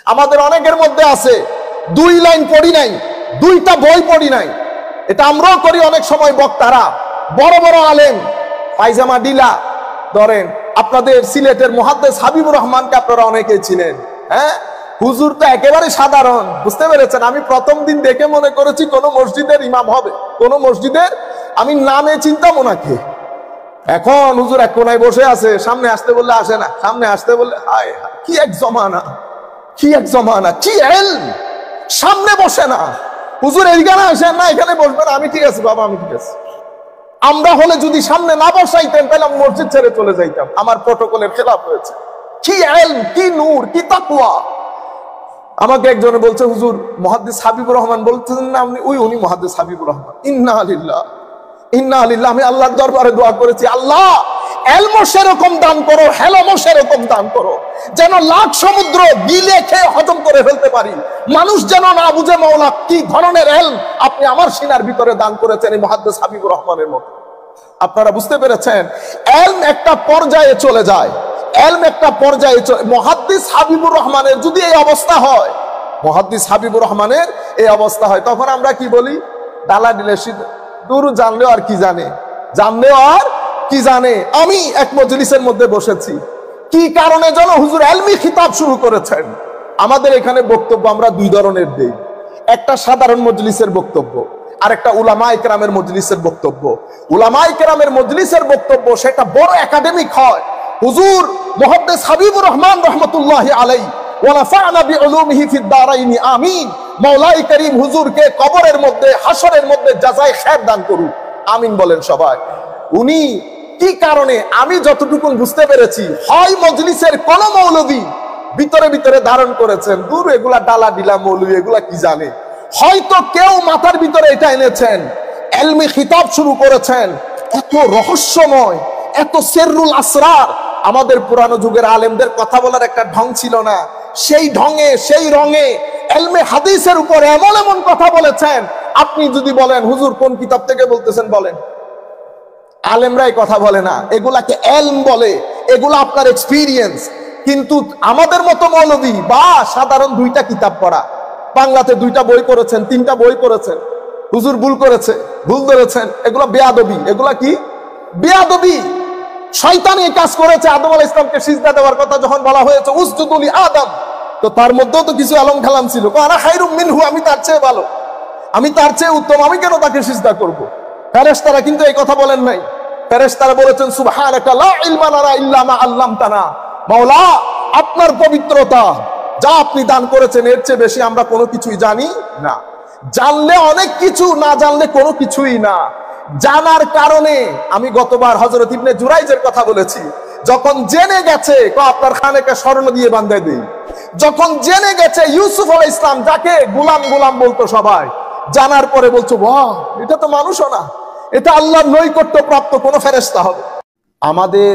আমাদের অনেকের মধ্যে আছে 2 লাইন পড়ি নাই, 2টা বই পড়ি নাই। এটা আমরাও করি অনেক সময়। বক্তারা বড় বড় আলেম, পায়জামা ডিলা ধরেন, আপনাদের সিলেটের মুহাদ্দিস হাবিবুর রহমানকে আপনারা অনেকেই চিনেন। হ্যাঁ, হুজুর তো একেবারে সাধারণ, বুঝতে পেরেছেন। আমি প্রথম দিন দেখে মনে করেছি কোন মসজিদের ইমাম হবে, কোন মসজিদের, আমি নামে চিনতাম ওনাকে। এখন হুজুর এক কোনায় বসে আছে, সামনে আসতে বললে আসে না, সামনে আসতে বললে হায় কি এক জমানা, কি এক জমানা, কি ইলম, সামনে বসে না। হুজুর এইখানে আসেন না, এখানে বসবেন। আমি ঠিক আছে বাবা, আমি ঠিক আছে। আমরা হলে যদি সামনে না বসাইতেন তাহলে আমি মসজিদ ছেড়ে চলে যাইতাম। আমার প্রটোকলের খেলাফ হয়েছে। কি ইলম, কি নূর, কি তাকওয়া। আমাকে একজনে বলছে, হুজুর মুহাদ্দিস হাবিবুর রহমান বলছেন না আপনি? উনি মুহাদ্দিস হাবিবুর রহমান। ইন্না লিল্লাহ ইন্না লিল্লাহ। আমি আল্লাহর দরবারে দোয়া করেছি, আল্লাহ এলমও সেরকম দান করো, হেলমও সেরকম দান করো, যেন লাখ সমুদ্র গিলে খেয়ে হজম করে ফেলতে পারি। মানুষ যেন না বুঝে মাওলা কি ধরনের এলম আপনি আমার সিনার ভিতরে দান করেছেন এই মুহাদ্দিস হাবিবুর রহমানের মতো। আপনারা বুঝতে পেরেছেন? এলম একটা পর্যায়ে চলে যায়, এলম একটা পর্যায়ে। মুহাদ্দিস হাবিবুর রহমানের যদি এই অবস্থা হয়, মুহাদ্দিস হাবিবুর রহমানের এই অবস্থা হয়, তখন আমরা কি বলি? ডালা দিলে দূর, জানলেও আর কি জানে, জানলেও আর কি জানে। আমি এক মজলিসের মধ্যে বসেছি, কি কারণে যেন হুজুর এলমি খিতাব শুরু করেছেন। আমাদের এখানে বক্তব্য আমরা 2 ধরনের দেই, একটা সাধারণ মজলিসের বক্তব্য, আর একটা উলামায়ে কেরামের মজলিসের বক্তব্য। উলামায়ে কেরামের মজলিসের বক্তব্য সেটা বড় একাডেমিক হয়। হুজুর মুহাদ্দিস হাবিবুর রহমান রাহমাতুল্লাহি আলাইহি ওয়া নাফা'না বিউলুমিহি ফিদ দারাইন আমিন। মাওলাই করিম হুজুরকে কবরের মধ্যে, হাসরের মধ্যে জাযায়ে খায়ের দান করুক, আমিন বলেন সবাই। উনি কি কারণে, আমি যতটুকু বুঝতে পেরেছি, হয় মজলিসের কোন মৌলভী ভিতরে ভিতরে ধারণ করেছেন, দূর এগুলা ডালা ডিলা মৌলভী, এগুলা কি জানে। হয়তো কেউ মাথার ভিতরে এটা এনেছেন, এলমি খিতাব শুরু করেছেন। এত রহস্যময়, এত সিররুল আসরার। আমাদের পুরানো যুগের আলেমদের কথা বলার একটা ঢং ছিল না, সেই ঢঙে, সেই রঙে এলমে হাদিসের উপর এমন এমন কথা বলেছেন। আপনি যদি বলেন হুজুর কোন কিতাব থেকে বলতেছেন বলেন, আলেমরাই কথা বলে না, এগুলাকে এলম বলে, এগুলা আপনার এক্সপিরিয়েন্স। কিন্তু আমাদের মতো মৌলভী বা সাধারণ 2টা কিতাব পড়া, বাংলাতে 2টা বই পড়েছেন, 3টা বই পড়েছেন, হুজুর ভুল করেছে, ভুল ধরেছেন, এগুলা বেয়াদবি। এগুলা কি? বেয়াদবি। শয়তান এই কাজ করেছে। আদম আলাইহিস সালামকে সিজদা দেওয়ার কথা যখন বলা হয়েছে, উসজুদু লি আদম, তো তার মধ্যেও তো কিছু আলম খালাম ছিল। আনা খায়রুম মিনহু, আমি তার চেয়ে ভালো, আমি তার চেয়ে উত্তম, আমি কেন তাকে সিজদা করব? ফেরেশতারা কিন্তু এই কথা বলেন নাই। ফেরেশতারা বলেছেন সুবহানাকা লা ইলমা লানা ইল্লা মা আল্লামতানা। মাওলা আপনার পবিত্রতা, যা আপনি দান করেছেন এর চেয়ে বেশি আমরা কোনো কিছুই জানি না। জানলে অনেক কিছু, না জানলে কোনো কিছুই না। জানার কারণে, আমি গতবার হযরত ইবনে জুরাইজের কথা বলেছি, যখন জেনে গেছে আপনার খানেকা স্বর্ণ দিয়ে বাঁধাই দেই, যখন জেনে গেছে ইউসুফ আলাইহিস সালাম যাকে গোলাম গোলাম বলতো সবাই, জানার পরে বলছো বাহ, এটা তো মানুষও না, এটা আল্লাহর নৈকট্য প্রাপ্ত কোন ফেরেশতা হবে। আমাদের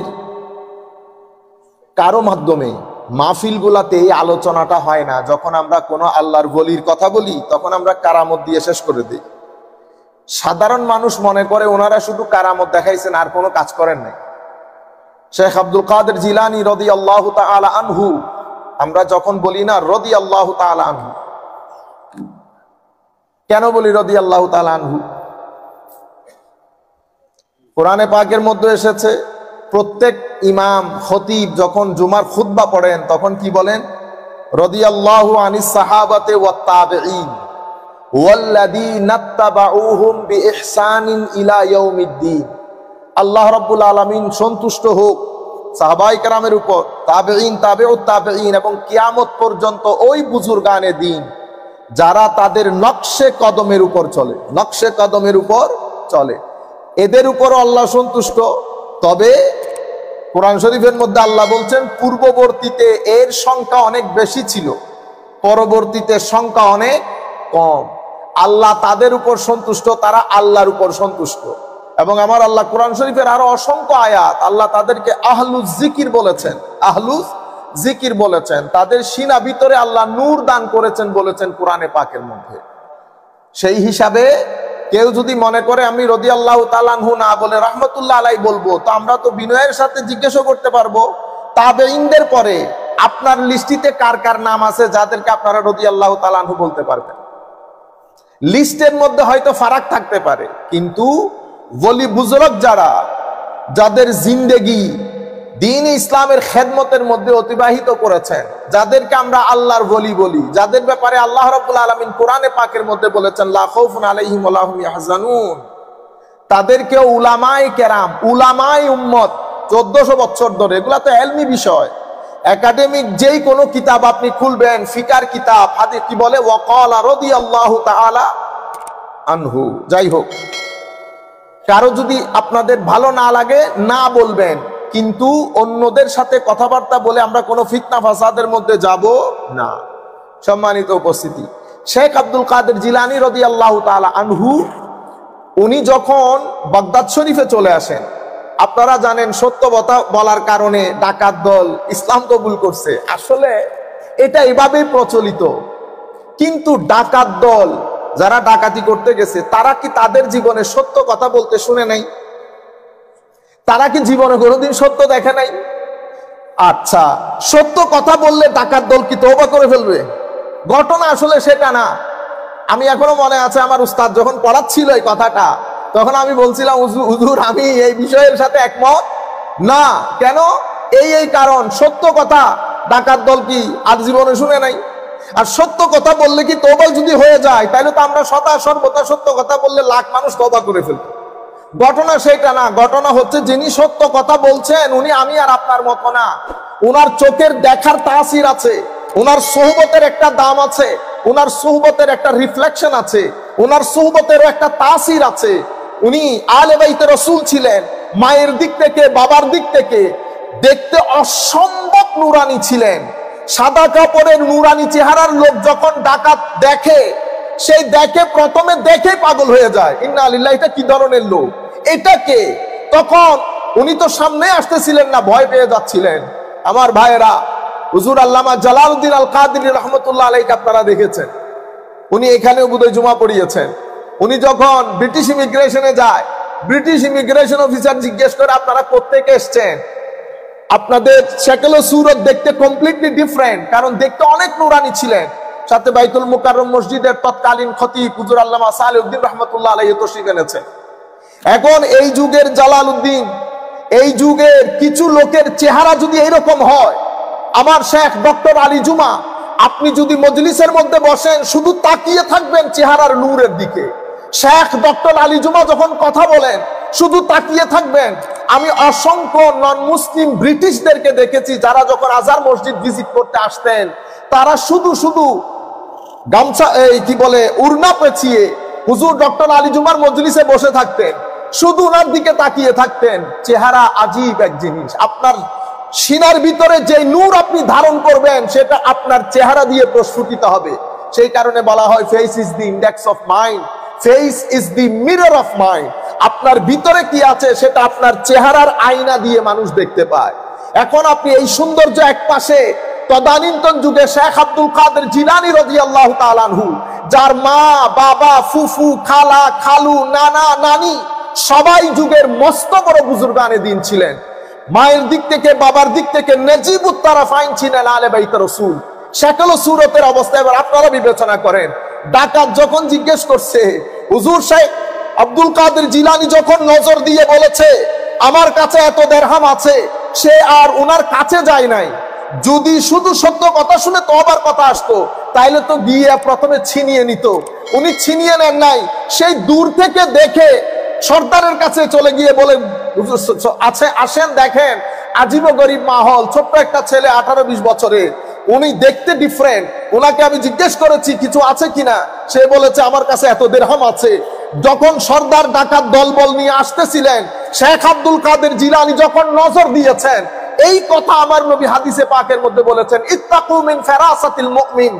কারো মাধ্যমে মাহফিল গুলাতে এই আলোচনাটা হয় না। যখন আমরা কোনো আল্লাহর ওলির কথা বলি তখন আমরা কারামত দিয়ে শেষ করে দিই। সাধারণ মানুষ মনে করে ওনারা শুধু কারামত দেখাইছেন, আর কোনো কাজ করেন নাই। শেখ আব্দুল কাদের জিলানী রাদিয়াল্লাহু তাআলা আনহু, আমরা যখন বলি না রাদিয়াল্লাহু তাআলা আনহু, কেন বলি রাদিয়াল্লাহু তাআলা আনহু? কোরআনে পাকের মধ্যে এসেছে, প্রত্যেক ইমাম খতিব যখন জুমার খুতবা পড়েন তখন কি বলেন? রাদিয়াল্লাহু আনিস সাহাবাতে ওয়াত তাবিঈন ওয়াল্লাযীনা তাবাউহুম বিইহসানিন ইলা ইয়াউমিদ্দিন। আল্লাহ রাব্বুল আলামিন সন্তুষ্ট হোক সাহাবায়ে কেরামের উপর, তাবিঈন, তাবিউত তাবিঈন এবং কিয়ামত পর্যন্ত ওই বুজুর্গানে দিন যারা তাদের নকশে কদমের উপর চলে, নকশে কদমের উপর চলে, এদের উপর আল্লাহ সন্তুষ্ট। তবে কোরআন শরীফের মধ্যে আল্লাহ বলছেন পূর্ববর্তীতে এর সংখ্যা অনেক বেশি ছিল, পরবর্তীতে সংখ্যা অনেক কম। আল্লাহ তাদের উপর সন্তুষ্ট, তারা আল্লাহর উপর সন্তুষ্ট। এবং আমার আল্লাহ কোরআন শরীফের আরো অসংখ্য আয়াত আল্লাহ তাদেরকে আহলুজ জিকির বলেছেন, আহলুজ জিকির বলেছেন। তাদের সিনা ভিতরে আল্লাহ নূর দান করেছেন বলেছেন কোরআনে পাকের মধ্যে। সেই হিসাবে কেউ যদি মনে করে আমি রাদিয়াল্লাহু তাআলা আনহু না বলে রাহমাতুল্লাহ আলাইহি বলবো, তো আমরা তো বিনয়ের সাথে জিজ্ঞাসা করতে পারবো তাবেঈনদের পরে আপনার লিস্টিতে কার কার নাম আছে যাদেরকে আপনারা রাদিয়াল্লাহু তাআলা আনহু বলতে পারবেন? লিস্টের মধ্যে হয়তো ফারাক থাকতে পারে, কিন্তু ওলি বুজুর্গ যারা, যাদের জিন্দেগি দ্বীন ইসলামের খেদমতের মধ্যে অতিবাহিত করেছেন, যাদেরকে আমরা আল্লাহর ওলি বলি, যাদের ব্যাপারে আল্লাহ রাব্বুল আলামিন কোরআনে পাকের মধ্যে বলেছেন লা খাউফুন আলাইহিম ওয়া লা হুম ইয়াহজানুন, তাদেরকে উলামায়ে কেরাম, উলামায়ে উম্মত 1400 বছর ধরে, এগুলা তো ইলমি বিষয়, একাডেমিক যেই কোনো কিতাব আপনি খুলবেন, ফিকার কিতাব, হাদিস কি বলে ওয়াকালা রাদিয়াল্লাহু তাআলা আনহু। যাই হোক, কারো যদি আপনাদের ভালো না লাগে না বলবেন, কিন্তু অন্যদের সাথে কথাবার্তা বলে আমরা কোনো ফিতনা ফাসাদের মধ্যে যাব না। সম্মানিত উপস্থিতি, শেখ আব্দুল কাদের জিলানী রাদিয়াল্লাহু তাআলা আনহু উনি যখন বাগদাদ শরীফে চলে আসেন, আপনারা জানেন সত্য কথা বলার কারণে ডাকাত দল ইসলাম কবুল করছে। আসলে এটা এভাবেই প্রচলিত, কিন্তু ডাকাত দল যারা ডাকাতি করতে গেছে তারা কি তাদের জীবনে সত্য কথা বলতে শুনে নাই? তারা কি জীবনে কোনোদিন সত্য দেখে নাই? আচ্ছা, সত্য কথা বললে ডাকাত দল কি তওবা করে ফেলবে? ঘটনা আসলে সেটা না। আমি এখনো মনে আছে, আমার উস্তাদ যখন পড়াচ্ছিল এই কথাটা, তখন আমি বলছিলাম হুজুর আমি এই বিষয়ের সাথে একমত না। কেন? এই কারণ, সত্য কথা ডাকাত দল কি আর জীবনে শুনে নাই? আর সত্য কথা বললে কি তওবা যদি হয়ে যায়, তাহলে তো আমরা সর্বদা সত্য কথা বললে লাখ মানুষ তওবা করে ফেলবে। ঘটনা সেটা না। ঘটনা হচ্ছে, যিনি সত্য কথা বলছেন উনি আমি আর আপনার মতো না। উনার চোখের দেখার তাসির আছে, উনার সোহবতের একটা দাম আছে, উনার সোহবতের একটা রিফ্লেকশন আছে, উনার সোহবতেরও একটা তাসির আছে। উনি আলে বাইতে রাসূল ছিলেন, মায়ের দিক থেকে বাবার দিক থেকে দেখতে অসম্ভব নুরানি ছিলেন। সাদা কাপড়ের নুরানি চেহারার লোক যখন ডাকাত দেখে, সেই দেখে প্রথমে দেখে পাগল হয়ে যায়, ইন্না লিল্লাহি, এটা কি ধরনের লোক, এটা কে? তখন উনি তো সামনে আসতেছিলেন না, ভয় পেয়ে যাচ্ছিলেন। আমার ভাইয়েরা, হুজুর আল্লামা জালালউদ্দিন আল কাদেরী রাহমাতুল্লাহ আলাইহি আপনারা দেখেছেন, উনি এখানেও বোধহয় জুমা পড়িয়েছেন। উনি যখন ব্রিটিশ ইমিগ্রেশনে যায়, ব্রিটিশ ইমিগ্রেশন অফিসার জিজ্ঞেস করে আপনারা কোত্থেকে এসেছেন? আপনাদের শক্ল সুরত দেখতে কমপ্লিটলি ডিফারেন্ট, কারণ দেখতে অনেক নুরানি ছিলেন। সাথে বাইতুল মুকাররম মসজিদের তৎকালীন খতিব হুজুর আল্লামা সালেউদ্দিন রাহমাতুল্লাহ আলাইহি তশরিফ এনেছেন। এখন এই যুগের জালালউদ্দিন, এই যুগের কিছু লোকের চেহারা যদি এইরকম হয়, আমার শেখ ডক্টর আলী জুমা, আপনি যদি মজলিসের মধ্যে বসেন শুধু তাকিয়ে থাকবেন চেহারার নূরের দিকে। শেখ ডক্টর আলী জুমা যখন কথা বলেন শুধু তাকিয়ে থাকবেন। আমি অসংখ্য নন মুসলিম ব্রিটিশদেরকে দেখেছি, যারা যখন আজহার মসজিদ ভিজিট করতে আসতেন, তারা শুধু গামছা কি বলে উড়না পেঁচিয়ে হুজুর ডক্টর আলী জুমার মজলিসে বসে থাকতেন, শুধু ওনার দিকে তাকিয়ে থাকতেন। চেহারা আজীব এক জিনিস। আপনার সিনার ভিতরে যে নূর আপনি ধারণ করবেন, সেটা আপনার চেহারা দিয়ে প্রস্ফুটিত হবে। সেই কারণে বলা হয় face is the index of mind, face is the mirror of mind. আপনার ভিতরে কি আছে সেটা আপনার চেহারার আয়না দিয়ে মানুষ দেখতে পায়। এখন আপনি এই সৌন্দর্য এক পাশে, তদানীন্তন যুগে শেখ আব্দুল কাদের জিলানী রাদিয়াল্লাহু তাআলা আনহু, যার মা বাবা ফুফু খালা খালু নানা নানি সবাই যুগের মস্ত বড় বুজুর্গানে দিন ছিলেন। মায়ের দিক থেকে বাবার দিক থেকে নজিবুত তারাফাইন ছিলেন আলে বাইত রাসূল। শক্ল সুরতের অবস্থা এবার আপনারা বিবেচনা করেন। ডাকাত যখন জিজ্ঞেস করছে, হুজুর শেখ আব্দুল কাদের জিলানী যখন নজর দিয়ে বলেছে আমার কাছে এত দিরহাম আছে, সে আর ওনার কাছে যায় নাই। যদি শুধু সত্য কথা শুনে তওবার কথা আসতো, তাইলে তো গিয়ে প্রথমে ছিনিয়ে নিত। উনি ছিনিয়ে নেন নাই, সেই দূর থেকে দেখে সর্দারের কাছে চলে গিয়ে বলে আছে, আসেন দেখেন আজীব গরিব মাহল, ছোট্ট একটা ছেলে 18-20 বছরের, উনি দেখতে ডিফারেন্ট। ওনাকে আমি জিজ্ঞেস করেছি কিছু আছে কিনা, সে বলেছে আমার কাছে এত দিরহাম আছে। যখন সর্দার ডাকাত দলবল নিয়ে আসতেছিলেন, শেখ আব্দুল কাদের জিলানী যখন নজর দিয়েছেন, এই কথা আমার নবী হাদিসে পাকের মধ্যে বলেছেন, ইত্তাকু মিন ফিরাসাতিল মুমিন,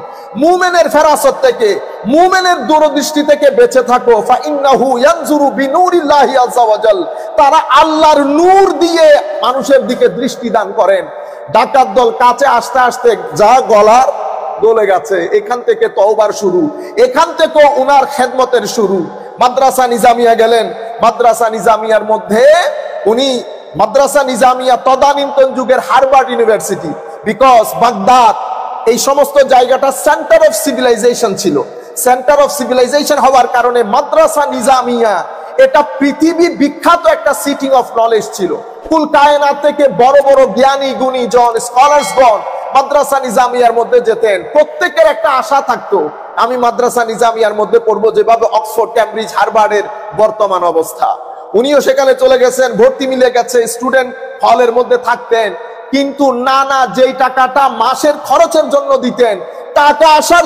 মুমিনের ফেরাসত থেকে, মুমিনের দূরদৃষ্টি থেকে বেঁচে থাকো। ফা ইন্নাহু ইয়ানজুরু বিনুরিল্লাহি আযজা ওয়া জাল, তারা আল্লাহর নূর দিয়ে মানুষের দিকে দৃষ্টি দান করেন। ডাকাত দল কাছে আসতে আসতে যা গলার গলে গেছে। এখান থেকে তওবার শুরু, এখান থেকে উনার খেদমতের শুরু। মাদ্রাসা নিজামিয়া গেলেন, মাদ্রাসা নিজামিয়ার মধ্যে উনি মাদ্রাসা নিজামিয়া তদানীন্তন যুগের হার্ভার্ড ইউনিভার্সিটি, বিকজ বাগদাদ এই সমস্ত জায়গাটা সেন্টার অফ সিভিলাইজেশন ছিল। সেন্টার অফ সিভিলাইজেশন হওয়ার কারণে মাদ্রাসা নিজামিয়া এটা পৃথিবী বিখ্যাত একটা সিটি অফ নলেজ ছিল। কুল কায়নাত থেকে বড় বড় জ্ঞানী গুণীজন স্কলার্সগণ মাদ্রাসা নিজামিয়ার মধ্যে যেতেন। প্রত্যেকের একটা আশা থাকতো আমি মাদ্রাসা নিজামিয়ার মধ্যে পড়বো, যেভাবে অক্সফোর্ড, ক্যামব্রিজ, হার্ভার্ডের বর্তমান অবস্থা। উনিও সেখানে চলে গেছেন, ভর্তি মিলে গেছে, স্টুডেন্ট হলের মধ্যে থাকতেন। কিন্তু না যেই টাকাটা মাসের খরচের জন্য দিতেন, টাকা আসার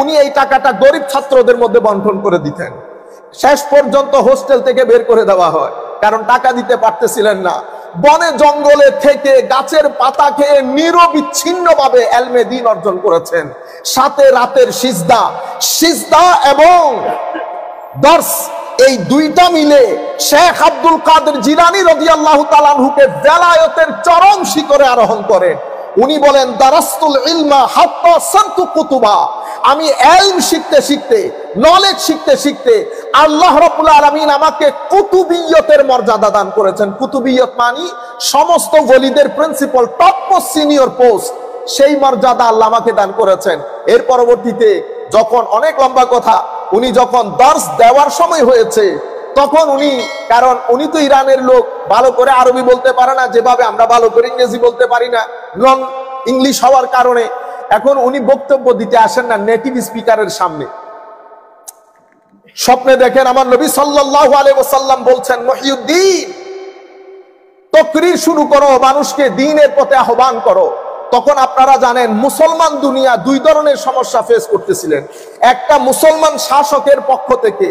উনি এই টাকাটা গরিব ছাত্রদের মধ্যে বন্টন করে দিতেন। শেষ পর্যন্ত হোস্টেল থেকে বের করে দেওয়া হয়, কারণ টাকা দিতে পারতেছিলেন না। বনে জঙ্গলে থেকে গাছের পাতা খেয়ে নিরবিচ্ছিন্ন ভাবে এলমে দ্বীন অর্জন করেছেন। সাথে রাতের সিজদা এবং দর্স, এই দুইটা মিলে শেখ আব্দুল কাদের জিলানী রাদিয়াল্লাহু তাআলা আনহুকে বেলায়েতের চরম শিখরে আরোহণ করেন। উনি বলেন দারাস্তুল ইলমা হাত্তা সারতু কুতুবা, আমি ইলম শিখতে শিখতে, নলেজ শিখতে শিখতে আল্লাহ রাব্বুল আলামিন আমাকে কুতুবিয়তের মর্যাদা দান করেছেন। কুতুবিয়ত মানে সমস্ত ওলিদের principal, top most senior post, সেই মর্যাদা আল্লাহ আমাকে দান করেছেন। এর পরবর্তীতে যখন, অনেক লম্বা কথা, উনি যখন দর্স দেওয়ার সময় হয়েছে তখন উনি, কারণ উনি তো ইরানের লোক, ভালো করে আরবি বলতে পারে না, যেভাবে আমরা ভালো করে ইংরেজি বলতে পারি না, নন ইংলিশ হওয়ার কারণে এখন উনি বক্তব্য দিতে আসেন না নেটিভ স্পিকারের সামনে। স্বপ্নে দেখেন আমার নবী সাল্লাল্লাহু আলাইহি ওয়াসাল্লাম বলছেন, মহিউদ্দিন তাকরীর শুরু করো, মানুষকে দ্বীনের পথে আহ্বান করো। তখন আপনারা জানেন মুসলমান দুনিয়া দুই ধরনের সমস্যা ফেস করতেছিলেন। একটা মুসলমান শাসকের পক্ষ থেকে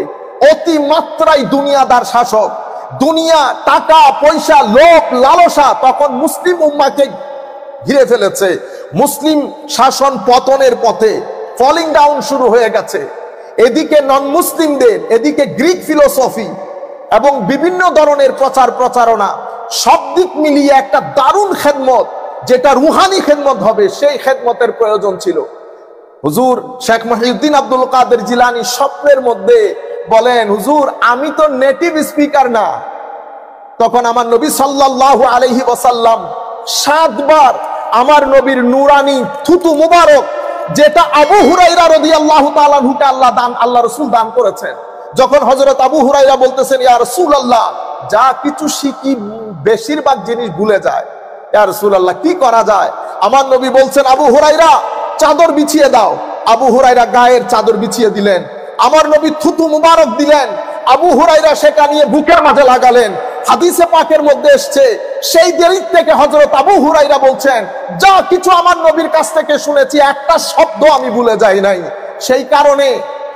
অতি মাত্রায় দুনিয়াদার শাসক, দুনিয়া, টাকা পয়সা, লোভ লালসা তখন মুসলিম উম্মাহকে ঘিরে ফেলেছে। মুসলিম শাসন পতনের পথে, ফলিং ডাউন শুরু হয়ে গেছে। এদিকে নন মুসলিমদের, এদিকে গ্রিক ফিলোসফি এবং বিভিন্ন ধরনের প্রচার প্রচারণা, সব দিক মিলিয়ে একটা দারুণ খেদমত, যেটা রুহানি খেদমত হবে, সেই খেদমতের প্রয়োজন ছিল। হুজুর শেখ মহিউদ্দিন আব্দুল কাদের জিলানী স্বপ্নের মধ্যে বলেন, হুজুর আমি তো নেটিভ স্পিকার না। তখন আমার নবী সাল্লাল্লাহু আলাইহি ওয়াসাল্লাম 7 বার আমার নবীর নুরানি থুতু মুবারক, যেটা আবু হুরায়রা রাদিয়াল্লাহু তাআলা আনহুকে আল্লাহ রাসূল দান করেছেন। যখন হযরত আবু হুরায়রা বলতেছেন, ইয়া রাসূলুল্লাহ যা কিছু শিখি বেশিরভাগ জিনিস ভুলে যায়, ইয়া রাসূলুল্লাহ কি করা যায়? আমার নবী বলছেন, আবু হুরায়রা চাদর বিছিয়ে দাও। আবু হুরায়রা গায়ের চাদর বিছিয়ে দিলেন। আমার নবী থুতু মুবারক দিলেন, আবু হুরায়রা সেটা নিয়ে বুকের মাঝে লাগালেন। হাদিসে পাকের মধ্যে এসেছে, সেই দেরি থেকে হযরত আবু হুরায়রা বলছেন, যা কিছু আমার নবীর কাছ থেকে শুনেছি একটা শব্দ আমি ভুলে যাই নাই। সেই কারণে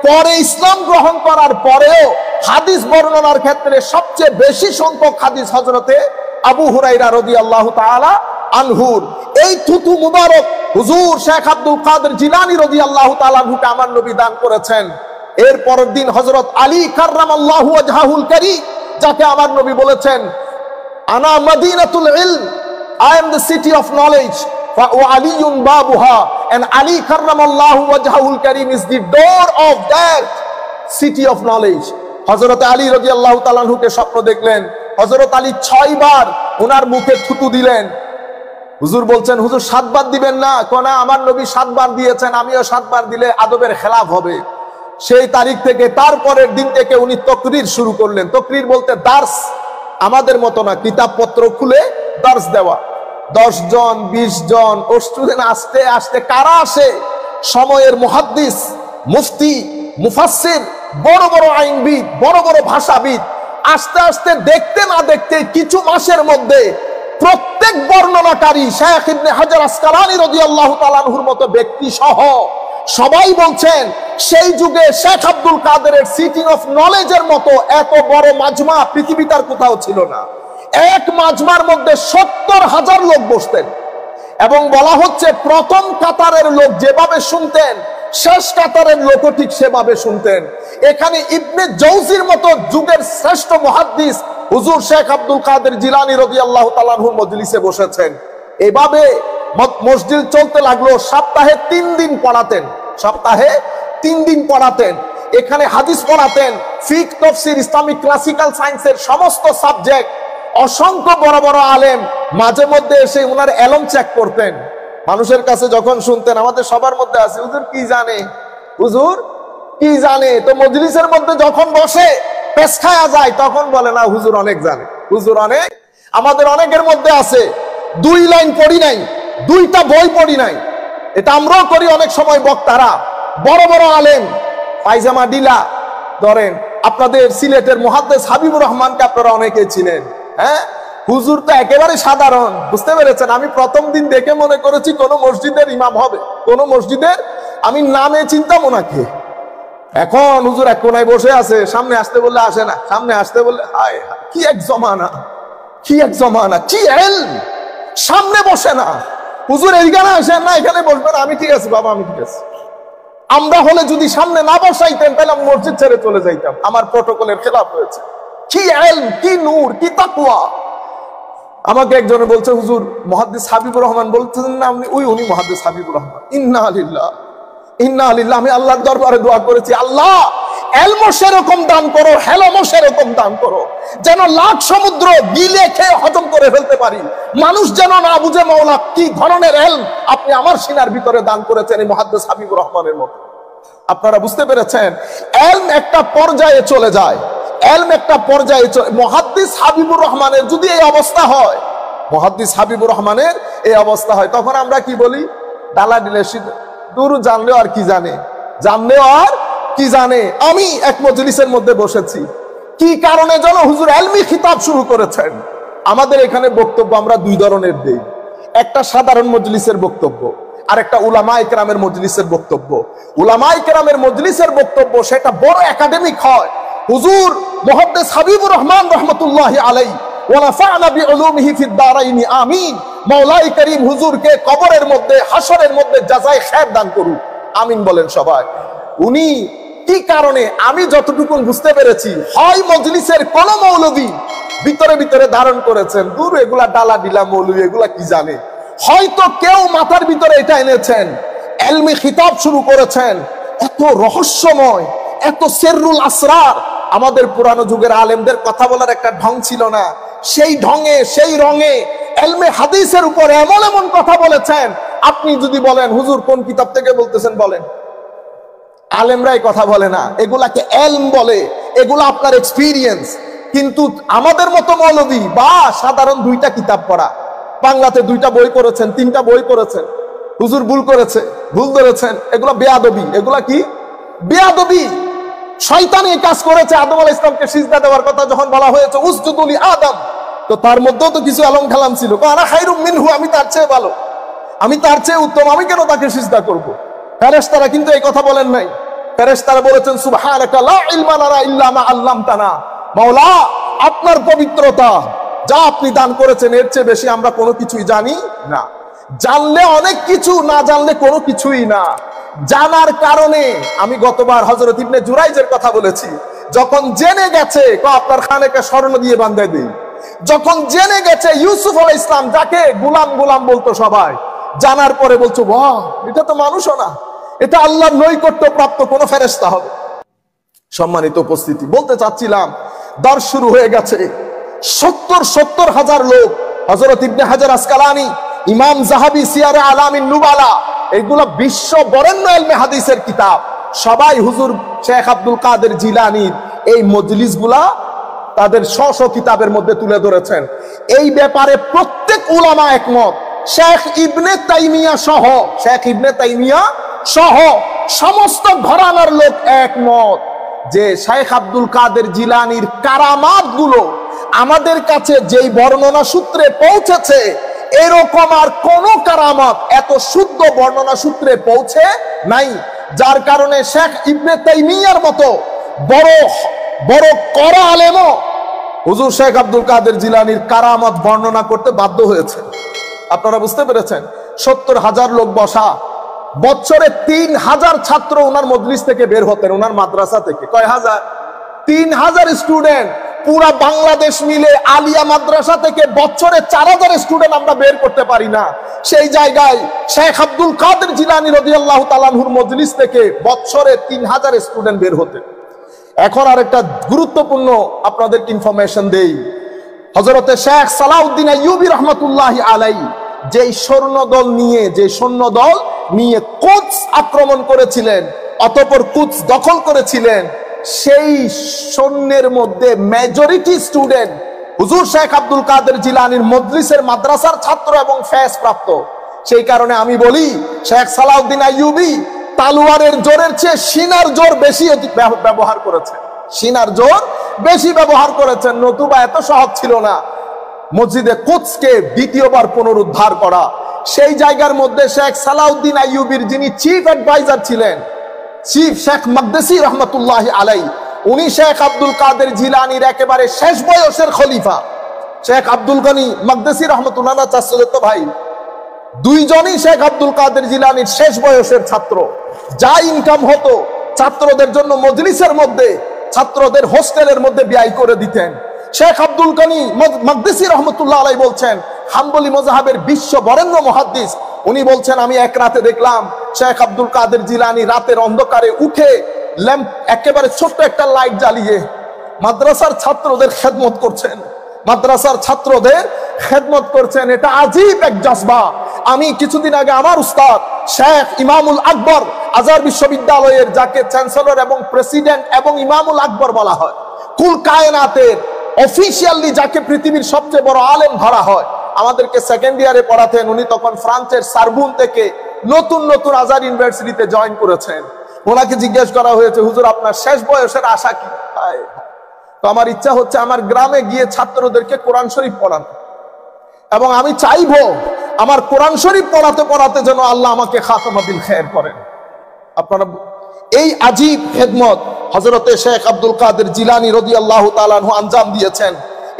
পরে ইসলাম গ্রহণ করার পরেও হাদিস বর্ণনার ক্ষেত্রে সবচেয়ে বেশি সংখ্যক হাদিস হযরতে আবু হুরায়রা রাদিয়াল্লাহু তাআলা আনহুর। এই থুতু মুবারক হুজুর শেখ আব্দুল কাদের জিলানী রাদিয়াল্লাহু তাআলা আনহুকে আমার নবী দান করেছেন। এর পরের দিন হযরত আলী কাররামাল্লাহু ওয়াজহাহুল কারীম, যাকে আমার নবী বলেছেন, আনা মদিনাতুল ইলম, I am the city of knowledge, wa aliyun babuha, and Ali karramallahu wajhahul karim is the door of that city of knowledge. হযরত আলী রাদিয়াল্লাহু তাআলা আনহুকে স্বপ্ন দেখলেন, হযরত আলী 6 বার ওনার মুখে থুতু দিলেন। হুজুর বলছেন, হুজুর 7 বার দিবেন না? কোনা আমার নবী 7 বার দিয়েছেন, আমিও 7 বার দিলে আদবের খেলাফ হবে। সেই তারিখ থেকে, তারপরের দিন থেকে উনি তকরির শুরু করলেন। তকরির বলতে দার্স, আমাদের মতো না কিতাবপত্র খুলে দার্স দেওয়া। 10 জন 20 জন স্টুডেন্ট আস্তে আস্তে কারা আসে? সময়ের মুহাদ্দিস, মুফতি, মুফাসসির, বড় বড় আইনবিদ, বড় বড় ভাষাবিদ। আস্তে আস্তে দেখতে না দেখতে কিছু মাসের মধ্যে প্রত্যেক বর্ণনাকারী শেখ ইবনে হাজার আসকালানী রাদিয়াল্লাহু তাআলা আনহুর মতো ব্যক্তি সহ সবাই বলছেন, সেই যুগে শেখ আব্দুল কাদেরের সিটিং অফ নলেজের মতো এত বড় মাজমা পৃথিবীতে আর কোথাও ছিল না। এক মাজমার মধ্যে 70,000 লোক বসতেন এবং বলা হচ্ছে প্রথম কাতারের লোক যেভাবে শুনতেন, শেষ কাতারের লোকও ঠিক সেভাবে শুনতেন। এখানে ইবনে জৌজির মতো যুগের শ্রেষ্ঠ মুহাদ্দিস হুজুর শেখ আব্দুল কাদের জিলানী রাদিয়াল্লাহু তাআলা আনহুর মজলিসে বসেছেন। এভাবে মসজিদ চলতে লাগলো। সপ্তাহে 3 দিন পড়াতেন, সপ্তাহে 3 দিন পড়াতেন। এখানে হাদিস পড়াতেন, ফিকহ, তাফসীর, ইসলামিক ক্লাসিক্যাল সায়েন্সের সমস্ত সাবজেক্ট। অসংখ্য বড় বড় আলেম মাঝে মধ্যে এসে ওনার এলম চেক করতেন। মানুষের কাছে যখন শুনতেন, আমাদের সবার মধ্যে আছে, হুজুর কি জানে, হুজুর কি জানে। তো মজলিসের মধ্যে যখন বসে পেশ খায়া যায়, তখন বলে না হুজুর অনেক জানে, হুজুর অনেক। আমাদের অনেকের মধ্যে আছে 2 লাইন পড়ি নাই, 2টা বই পড়ি নাই। এটা আমরাও করি অনেক সময়। বক্তারা বড় বড় আলেম, পায়জামা ডিলা ধরেন, আপনাদের সিলেটের মুহাদ্দিস হাবিবুর রহমানকে আপনারা অনেকে চিনেন। হ্যাঁ, হুজুর তো একেবারে সাধারণ, বুঝতে পেরেছেন। আমি প্রথম দিন দেখে মনে করেছি কোন মসজিদের ইমাম হবে, কোন মসজিদের, আমি নামে চিনতাম ওনাকে। এখন হুজুর এক কোনায় বসে আছে, সামনে আসতে বললে আসে না, সামনে আসতে বললে হায় কি এক জমানা, কি এক জমানা, কি ইলম, সামনে বসে না। হুজুর এইখানে আসেন না, এখানে বসবেন। আমি ঠিক আছে বাবা, আমি ঠিক আছে। আমরা হলে যদি সামনে না বসাইতেন, তাহলে আমি মসজিদ ছেড়ে চলে যাইতাম। আমার প্রটোকলের খেলাফ হয়েছে। কি ইলম, কি নূর, কি তাকওয়া। আমাকে একজনে বলছে, হুজুর মুহাদ্দিস হাবিবুর রহমান বলছেন না আপনি? উনি মুহাদ্দিস হাবিবুর রহমান। ইন্না লিল্লাহ ইন্না লিল্লাহ। আমি আল্লাহর দরবারে দোয়া করেছি, আল্লাহ এলমও সেরকম দান করো, হেলমও সেরকম দান করো, যেন লাখ সমুদ্র গিলে খেয়ে হজম করে ফেলতে পারি। মানুষ যেন না বুঝে মাওলা কি ধরনের এলম আপনি আমার সিনার ভিতরে দান করেছেন এই মুহাদ্দিস হাবিবুর রহমানের মতো। আপনারা বুঝতে পেরেছেন, এলম একটা পর্যায়ে চলে যায়, এলম একটা পর্যায়ে। মুহাদ্দিস হাবিবুর রহমানের যদি এই অবস্থা হয়, মুহাদ্দিস হাবিবুর রহমানের এই অবস্থা হয়, তখন আমরা কি বলি? ডালা দিলে দূর, জানলেও আর কি জানে, জানলেও আর কি জানে। আমি এক মজলিসের মধ্যে বসেছি, কি কারণে যেন হুজুর এলমি খিতাব শুরু করেছেন। আমাদের এখানে বক্তব্য আমরা 2 ধরনের দেই, একটা সাধারণ মজলিসের বক্তব্য, আর একটা উলামায়ে কেরামের মজলিসের বক্তব্য। উলামায়ে কেরামের মজলিসের বক্তব্য সেটা বড় একাডেমিক হয়। হুজুর মুহাদ্দিস হাবিবুর রহমান রাহমাতুল্লাহি আলাইহি ওয়া নাফা'না বিউলুমিহি ফিদ দারাইনি আমিন। মাওলাই করিম হুজুরকে কবরের মধ্যে, হাসরের মধ্যে জাযায়ে খায়ের দান করুন, আমিন বলেন সবাই। উনি কি কারণে, আমি যতটুকু বুঝতে পেরেছি, হয় মজলিসের কোন মৌলবী ভিতরে ভিতরে ধারণ করেছেন, দূর এগুলা ডালা ডিলা মৌলবী, এগুলা কি জানে। হয়তো কেউ মাথার ভিতরে এটা এনেছেন, এলমি খিতাব শুরু করেছেন। এত রহস্যময়, এত সিররুল আসরার। আমাদের পুরানো যুগের আলেমদের কথা বলার একটা ঢং ছিল না, সেই ঢঙে, সেই রঙে এলমে হাদিসের উপর এমন এমন কথা বলেছেন। আপনি যদি বলেন হুজুর কোন কিতাব থেকে বলতেছেন বলেন, আলেমরাই কথা বলে না, এগুলাকে এলম বলে, এগুলা আপনার এক্সপিরিয়েন্স। কিন্তু আমাদের মতো মৌলবী বা সাধারণ 2টা কিতাব পড়া, বাংলাতে 2টা বই পড়েছেন, 3টা বই পড়েছেন, হুজুর ভুল করেছে, ভুল ধরেছেন, এগুলা বেয়াদবি। এগুলা কি বেয়াদবি? শয়তান এই কাজ করেছে। আদম আলাইহিস সালামকে সিজদা দেওয়ার কথা যখন বলা হয়েছে, উসজুদু লি আদম, তো তার মধ্যেও তো কিছু আলম খালাম ছিল, আনা খায়রুম মিনহু, আমি তার চেয়ে ভালো, আমি তার চেয়ে উত্তম, আমি কেন তাকে সিজদা করব? ফেরেশতারা কিন্তু এই কথা বলেন নাই। ফেরেশতারা বলেছেন সুবহানাকা লা ইলমা লানা ইল্লা মা আল্লামতানা। মাওলা আপনার পবিত্রতা, যা আপনি দান করেছেন এর চেয়ে বেশি আমরা কোনো কিছুই জানি না। জানলে অনেক কিছু, না জানলে কোনো কিছুই না। জানার কারণে, আমি গতবার হযরত ইবনে জুরাইজের কথা বলেছি, যখন জেনে গেছে, আপনার খানেকে স্বর্ণ দিয়ে বাঁধাই দেই, যখন জেনে গেছে ইউসুফ আলাইহিস সালাম যাকে গোলাম গোলাম বলতো সবাই, জানার পরে বলছো বাহ, এটা তো মানুষও না, এটা আল্লাহর নৈকট্য প্রাপ্ত কোন ফেরেশতা হবে। সম্মানিত উপস্থিতি, বলতে চাচ্ছিলাম দর্শ শুরু হয়ে গেছে। ৭০ হাজার লোক, হযরত ইবনে হাজার আসকালানি, ইমাম যাহাবী সিয়ারে আলামিন নুবালা, এগুলো বিশ্ব বরেণ্য ইলমে হাদিসের কিতাব, সবাই হুজুর শেখ আব্দুল কাদের জিলানীর এই মজলিসগুলা তাদের স্ব কিতাবের মধ্যে তুলে ধরেছেন। এই ব্যাপারে প্রত্যেক উলামা একমত। শেখ ইবনে তাইমিয়া সহ, শেখ ইবনে তাইমিয়া সহ সমস্ত ঘরানার লোক একমত যে শেখ আব্দুল কাদের জিলানীর কারামাত গুলো আমাদের কাছে যেই বর্ণনা সূত্রে পৌঁছেছে, এরকম আর কোন কারামাত এত শুদ্ধ বর্ণনা সূত্রে পৌঁছে নাই। যার কারণে শেখ ইবনে তাইমিয়ার মতো বড় বড় করা আলেমও হুজুর শেখ আব্দুল কাদের জিলানীর কারামাত বর্ণনা করতে বাধ্য হয়েছে। আপনারা বুঝতে পেরেছেন? ৭০ হাজার লোক বসা, বছরে ৩,০০০ ছাত্র ওনার মজলিস থেকে বের হতেন, ওনার মাদ্রাসা থেকে। কয় হাজার? ৩,০০০ স্টুডেন্ট। পুরা বাংলাদেশ মিলে আলিয়া মাদ্রাসা থেকে বছরে ৪,০০০ স্টুডেন্ট আমরা বের করতে পারি না। সেই জায়গায় শেখ আব্দুল কাদের জিলানী রাদিয়াল্লাহু তাআলা আনহুর মজলিস থেকে বছরে ৩,০০০ স্টুডেন্ট বের হতেন। এখন আর একটা গুরুত্বপূর্ণ আপনাদের ইনফরমেশন দেই। হযরতে শেখ সালাউদ্দিন আইয়ুবী রাহমাতুল্লাহি আলাইহি যেই সৈন্যদল নিয়ে কুদস আক্রমণ করেছিলেন, অতঃপর কুদস দখল করেছিলেন, সেই সৈন্যের মধ্যে মেজরিটি স্টুডেন্ট হুজুর শেখ আব্দুল কাদের জিলানীর মজলিসের মাদ্রাসার ছাত্র এবং ফয়েজ প্রাপ্ত। সেই কারণে আমি বলি, শেখ সালাউদ্দিন আইয়ুবী তালোয়ারের জোরের চেয়ে সিনার জোর বেশি ব্যবহার করেছেন, সিনার জোর বেশি ব্যবহার করেছেন। নতুবা এত সহজ ছিল না মসজিদে কুদসকে দ্বিতীয়বার পুনরুদ্ধার করা। সেই জায়গার মধ্যে শেখ সালাউদ্দিন আইয়ুবীর যিনি চিফ অ্যাডভাইজার ছিলেন, চিফ শেখ মাকদেসি রহমতুল্লাহ আলাই, উনি শেখ আব্দুল কাদের জিলানীর একেবারে শেষ বয়সের খলিফা। শেখ আব্দুল গনি মাকদেসি রহমতুল্লাহ চাচা ভাই, দুইজনই শেখ আব্দুল কাদের জিলানীর শেষ বয়সের ছাত্র। যা ইনকাম হতো ছাত্রদের জন্য মজলিসের মধ্যে, ছাত্রদের হোস্টেলের মধ্যে ব্যয় করে দিতেন। শেখ আব্দুল গনি মাকদেসি রহমতুল্লাহ আলাই বলছেন, হাম্বলি মযহাবের বিশ্ব বরেণ্য মুহাদ্দিস, উনি বলছেন, আমি এক রাতে দেখলাম শেখ আব্দুল কাদের জিলানী রাতের অন্ধকারে উঠে ল্যাম্প, একেবারে ছোট্ট একটা লাইট জ্বালিয়ে মাদ্রাসার ছাত্রদের খেদমত করছেন, মাদ্রাসার ছাত্রদের খেদমত করছেন। এটা আজীব এক জজবা। আমি কিছুদিন আগে আমার উস্তাদ শেখ ইমামুল আকবর আজহার বিশ্ববিদ্যালয়ের, যাকে চ্যান্সেলর এবং প্রেসিডেন্ট এবং ইমামুল আকবর বলা হয়, কুল কায়নাতের অফিসিয়ালি যাকে পৃথিবীর সবচেয়ে বড় আলেম ধরা হয়, আমাদেরকে সেকেন্ড ইয়ারে পড়াতেন। উনি তখন ফ্রান্সের সারবুন থেকে নতুন নতুন আজহার ইউনিভার্সিটিতে জয়েন করেছেন। ওনাকে জিজ্ঞেস করা হয়েছে, হুজুর আপনার শেষ বয়সের আশা কি? তো আমার ইচ্ছা হচ্ছে আমার গ্রামে গিয়ে ছাত্রদেরকে কোরআন শরীফ পড়ানো, এবং আমি চাইবো আমার কোরআন শরীফ পড়াতে পড়াতে যেন আল্লাহ আমাকে খাতমা বিল খায়র করেন। আপনারা এই আজীব খেদমত হযরতে শেখ আব্দুল কাদের জিলানী রাদিয়াল্লাহু তাআলা আনহু আঞ্জাম দিয়েছেন।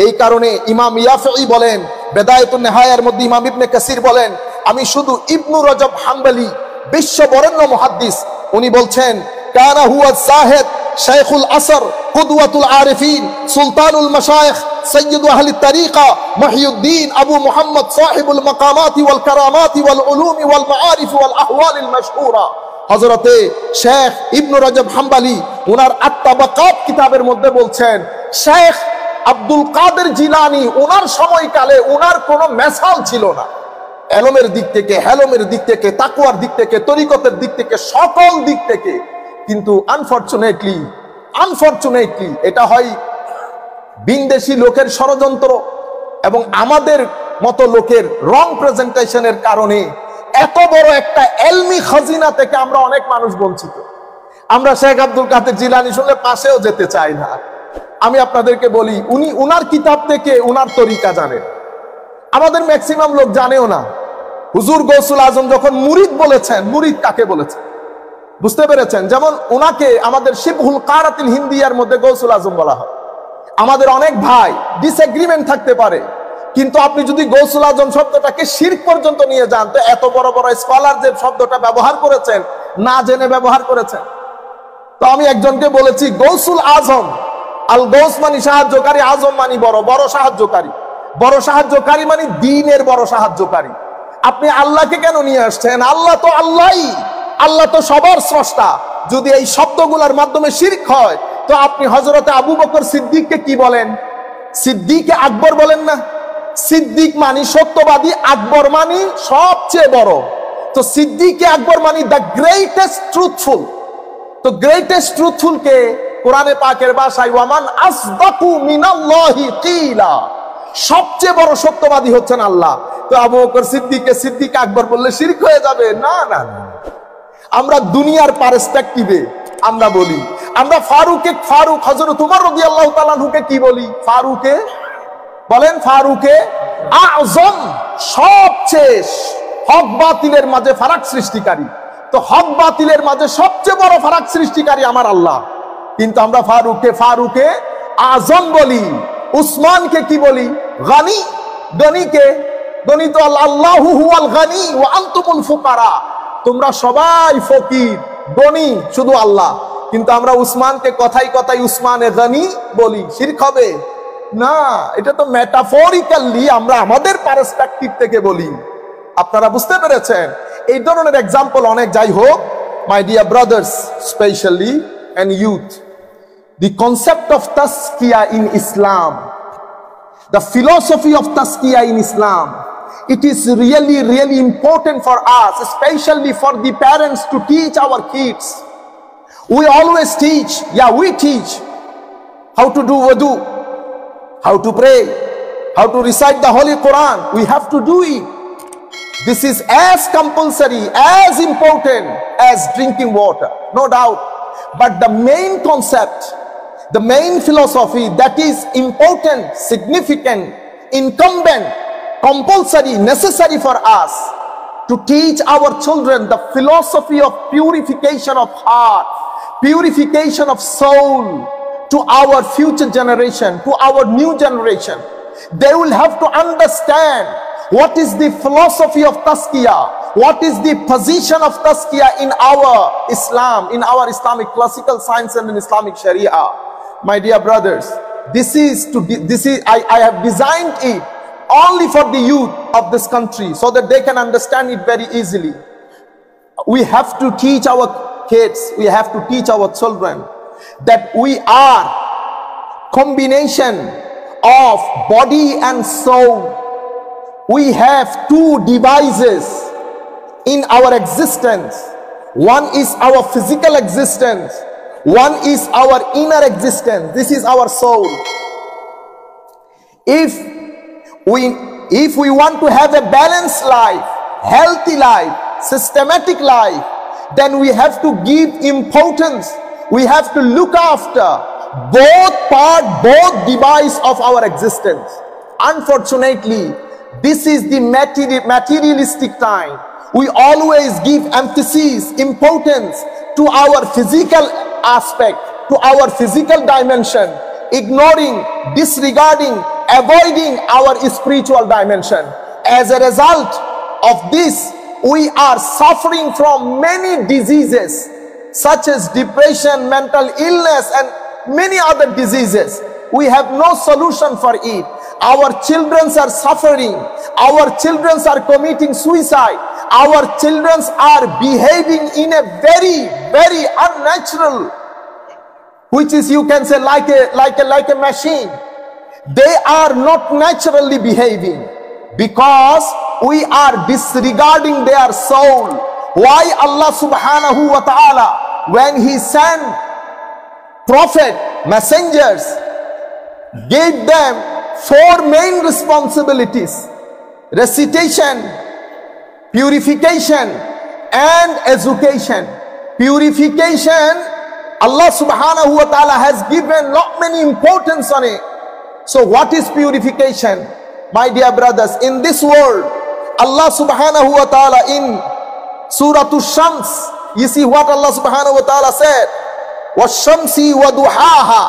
এই কারণে ইমাম ইয়াফঈ বলেন, বেদায়াতুন নেহায়ার মধ্যে ইমাম ইবনে কাসির বলেন, আমি শুধু ইবনু রজব হাম্বলি বিশ্ব বরেণ্য মুহাদ্দিস, উনি বলছেন, কানা হুয়া জাহিদ শাইখুল আসর কুদওয়াতুল আরিফিন সুলতানুল মাশায়েখ সৈয়দ আহলি তারিকা মহিউদ্দিন আবু মুহাম্মদ সাহিবুল মাকামাতি ওয়াল কারামাতি ওয়াল উলুমি ওয়াল মাআরিফ ওয়াল আহওয়ালিল মাশহুরা। হযরতে শেখ ইবনু রজব হাম্বলি ওনার আত-তাবাকাত কিতাবের মধ্যে বলছেন, শেখ আব্দুল কাদের জিলানী ওনার সময়কালে ওনার কোনো মেসাল ছিল না, এলমের দিক থেকে, হেলমের দিক থেকে, তাকওয়ার দিক থেকে, তরিকতের দিক থেকে, সকল দিক থেকে। কিন্তু আনফরচুনেটলি এটা হয় বিদেশি লোকের ষড়যন্ত্র এবং আমাদের মতো লোকের রং প্রেজেন্টেশনের কারণে এত বড় একটা এলমি খাজিনা থেকে আমরা অনেক মানুষ বঞ্চিত। আমরা শেখ আব্দুল কাদের জিলানী শুনলে পাশেও যেতে চাই না। আমি আপনাদেরকে বলি, উনি উনার কিতাব থেকে উনার তরিকা জানেন, আমাদের ম্যাক্সিমাম লোক জানেও না। হুজুর গৌসুল আজম যখন মুরিদ বলেছেন, মুরিদ কাকে বলেছেন বুঝতে পেরেছেন? যেমন উনাকে আমাদের শিবহুল কারাতিল হিন্দিয়ার মধ্যে গৌসুল আজম বলা হয়। আমাদের অনেক ভাই ডিসএগ্রিমেন্ট থাকতে পারে, কিন্তু আপনি যদি গৌসুল আজম শব্দটাকে শিরক পর্যন্ত নিয়ে যান, তো এত বড় বড় স্কলার যে শব্দটা ব্যবহার করেছেন, না জেনে ব্যবহার করেছেন। তো আমি একজনকে বলেছি, গৌসুল আজম, আল গৌস মানি সাহায্যকারী, আজম মানি বড়, বড় সাহায্যকারী, বড় সাহায্যকারী মানে দ্বীনের বড় সাহায্যকারী। আপনি আল্লাহকে কেন নিয়ে আসছেন? আল্লাহ তো আল্লাহই, আল্লাহ তো সবার স্রষ্টা। যদি এই শব্দগুলোর মাধ্যমে শিরক হয়, তো আপনি হযরতে আবু বকর সিদ্দিককে কি বলেন? সিদ্দিকে আকবর বলেন না? সিদ্দিক মানি সত্যবাদী, আকবর মানি সবচেয়ে বড়। তো সিদ্দিকে আকবর মানি দ্য গ্রেটেস্ট ট্রুথফুল। তো গ্রেটেস্ট ট্রুথফুল কে কোরআনে পাকের ভাষায় ওয়ামান আসদাকু মিনাল্লাহি কিলা, সবচেয়ে বড় সত্যবাদী হচ্ছেন আল্লাহ। তো আবু বকর সিদ্দিককে সিদ্দিক আকবর বললে শিরক হয়ে যাবে? না না না। আমরা দুনিয়ার পার্সপেক্টিভে আমরা বলি, আমরা ফারুক হযরত উমর রাদিয়াল্লাহু তাআলা আনহুকে কি বলি? ফারুকে বলেন, ফারুকে আযম, সবচেয়ে হক বাতিলের মাঝে ফারাক সৃষ্টিকারী। তো হক বাতিলের মাঝে সবচেয়ে বড় ফারাক সৃষ্টিকারী আমার আল্লাহ, কিন্তু আমরা ফারুকে আযম বলি। উসমানকে কি বলি? গানি। গনিকে, গনি তো আল্লাহু হুয়াল গানি ওয়া আনতুমুল ফুকারা, তোমরা সবাই ফকির, গনি শুধু আল্লাহ। কিন্তু আমরা উসমানকে কথাই কথাই উসমানে গনি বলি, শিরক হবে না? এটা তো মেটাফরিক্যালি আমরা আমাদের পার্সপেক্টিভ থেকে বলি। আপনারা বুঝতে পেরেছেন? এই ধরনের এক্সাম্পল অনেক। যাই হোক, my dear brothers, specially and youth, the concept of tazkiyah in Islam, the philosophy of tazkiyah in Islam it is really, really important for us, especially for the parents, to teach our kids. We always teach, we teach how to do wudu, how to pray, how to recite the Holy Quran. We have to do it. This is as compulsory, as important as drinking water, no doubt. But the main concept, the main philosophy that is important, significant, incumbent, compulsory, necessary for us to teach our children the philosophy of purification of heart, purification of soul to our future generation, to our new generation. They will have to understand what is the philosophy of tazkiyah, what is the position of tazkiyah in our Islam, in our Islamic classical science and in Islamic Sharia. My dear brothers, I have designed it only for the youth of this country so that they can understand it very easily. We have to teach our kids, we have to teach our children that we are combination of body and soul. We have two devices in our existence. One is our physical existence, one is our inner existence. This is our soul. If we want to have a balanced life, healthy life, systematic life, then we have to give importance, we have to look after both device of our existence. Unfortunately, this is the materialistic time. We always give emphasis, importance to our physical aspect, to our physical dimension, ignoring, disregarding, avoiding our spiritual dimension. As a result of this, we are suffering from many diseases such as depression, mental illness, and many other diseases. We have no solution for it. Our children are suffering. Our children are committing suicide. Our children are behaving in a very, very unnatural, which is, you can say, like a machine. They are not naturally behaving because we are disregarding their soul. Why Allah subhanahu wa ta'ala, when He sent prophet, messengers, gave them 4 main responsibilities: recitation, purification, and education. Purification, Allah subhanahu wa ta'ala has given not many importance on it. So what is purification? My dear brothers, in this world, Allah subhanahu wa ta'ala in Surah Ash-Shams, you see what Allah subhanahu wa ta'ala said: وَالشَّمْسِ وَضُحَاهَا.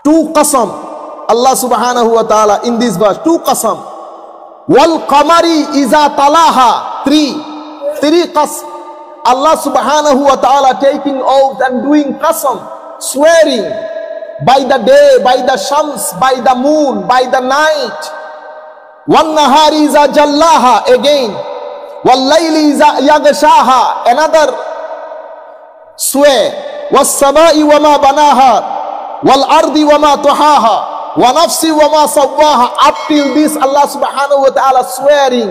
2 qasam, Allah subhanahu wa ta'ala in this verse, 2 qasam. وَالْقَمَرِ إِذَا طَلَاهَا. 3 qasam. Allah subhanahu wa ta'ala taking oath and doing qasam, swearing by the day, by the shams, by the moon, by the night. وَالنَّهَارِ إِذَا جَلَّاهَا, again. وَاللَّيْلِ إِذَا يَغْشَاهَا, another swear. وَالسَّمَاءِ وَمَا بَنَاهَا وَالْأَرْضِ وَمَا طَحَاهَا وَنَفْسِ وَمَا سَوَّاهَا. Up till this, Allah subhanahu wa ta'ala swearing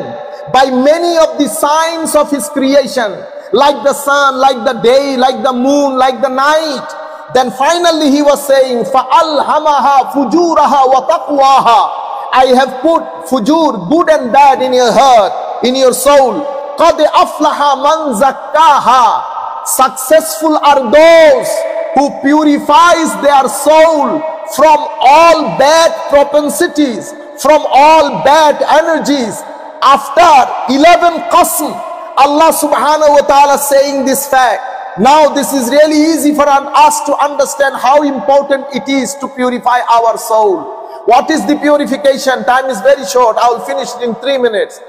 by many of the signs of His creation, like the sun, like the day, like the moon, like the night. Then finally He was saying, فَأَلْهَمَهَا فُجُورَهَا وَتَقْوَاهَا. I have put fujur, good and bad, in your heart, in your soul. قَدْ أَفْلَحَ مَنْ زَكَّاهَا. Successful are those who purifies their soul from all bad propensities, from all bad energies. After 11 qasm, Allah subhanahu wa ta'ala saying this fact. Now this is really easy for us to understand how important it is to purify our soul. What is the purification? Time is very short. I will finish in 3 minutes.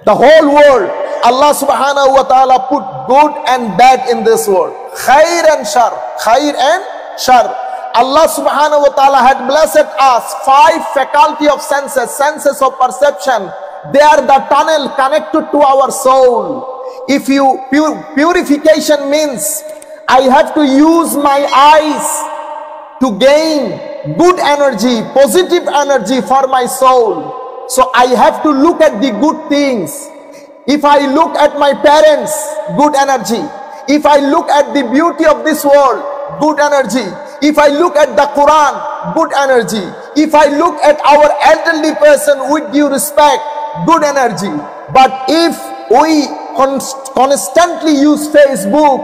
The whole world, Allah subhanahu wa ta'ala put good and bad in this world. Khair and shar. Khair and shar. Allah subhanahu wa ta'ala had blessed us 5 faculty of senses, senses of perception. They are the tunnel connected to our soul. If you purification means I have to use my eyes to gain good energy, positive energy for my soul. So I have to look at the good things. If I look at my parents, good energy. If I look at the beauty of this world, good energy. If I look at the Quran, good energy. If I look at our elderly person with due respect, good energy. But if we constantly use Facebook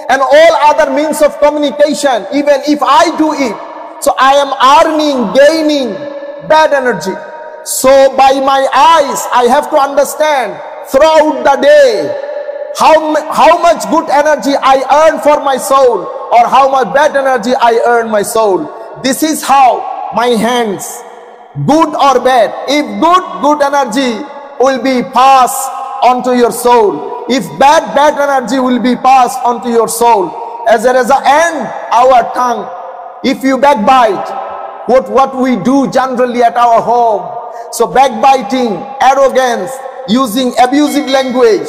and all other means of communication, even if I do it, so I am earning, gaining bad energy. So by my eyes, I have to understand throughout the day how much good energy I earn for my soul, or how much bad energy I earn my soul. This is how my hands, good or bad. If good energy will be passed onto your soul. If bad energy will be passed onto your soul. As a result, and our tongue. If you backbite, what we do generally at our home. So backbiting, arrogance, using abusive language,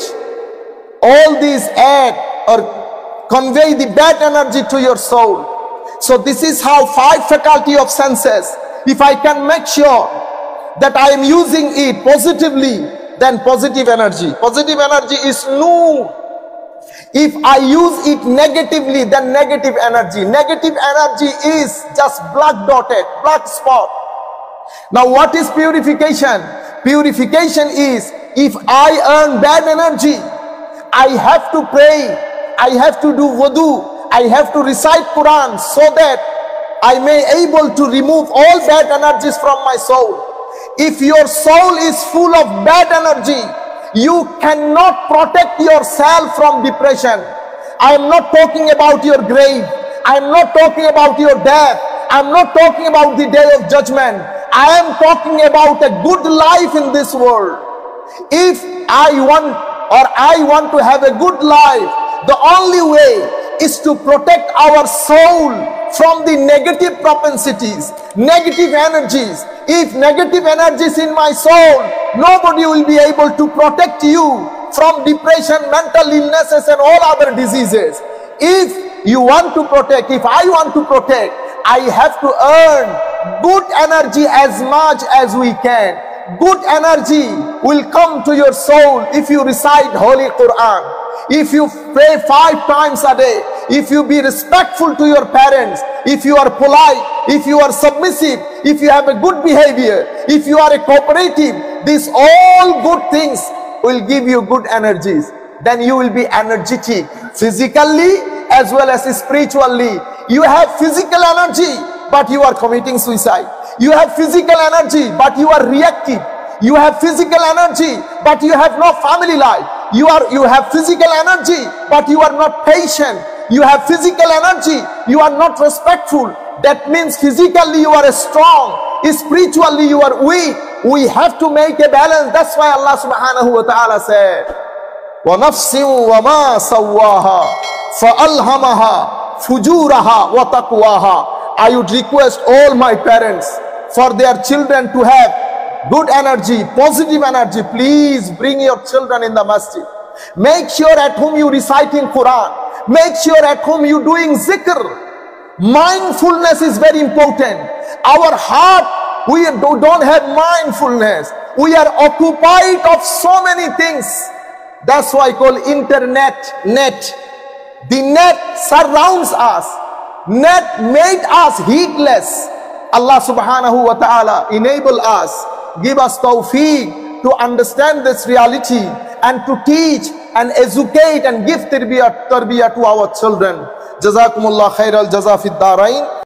all these add or convey the bad energy to your soul. So this is how 5 faculty of senses, if I can make sure that I am using it positively, then positive energy. Positive energy is nur. If I use it negatively, then negative energy. Negative energy is just black dotted, black spot. Now what is purification? Purification is, if I earn bad energy, I have to pray, I have to do wudu, I have to recite Quran, so that I may able to remove all bad energies from my soul. If your soul is full of bad energy, you cannot protect yourself from depression. I am not talking about your grave. I am not talking about your death. I am not talking about the day of judgment. I am talking about a good life in this world. If I want to have a good life, the only way is to protect our soul from the negative propensities, negative energies. If negative energies in my soul, nobody will be able to protect you from depression, mental illnesses and all other diseases. If you want to protect, if I want to protect, I have to earn good energy as much as we can. Good energy will come to your soul if you recite Holy Quran, if you pray 5 times a day, if you be respectful to your parents, if you are polite, if you are submissive, if you have a good behavior, if you are a cooperative, these all good things will give you good energies. Then you will be energetic physically as well as spiritually. You have physical energy, but you are committing suicide. You have physical energy, but you are reactive. You have physical energy, but you have no family life. You have physical energy, but you are not patient. You have physical energy, you are not respectful. That means physically you are strong, spiritually you are weak. We have to make a balance. That's why Allah subhanahu wa ta'ala said, وَنَفْسٍ وَمَا سَوَّاهَا فَأَلْهَمَهَا فُجُورَهَا وَتَقْوَاهَا. I would request all my parents for their children to have good energy, positive energy. Please bring your children in the masjid. Make sure at home you reciting Quran. Make sure at home you doing zikr. Mindfulness is very important. Our heart, we don't have mindfulness. We are occupied of so many things. That's why I call internet, net. The net surrounds us. Net made us heedless. Allah subhanahu wa ta'ala enable us, give us tawfiq to understand this reality and to teach and educate and give tarbiyah to our children. Jazakumullah khairal jaza fid darain.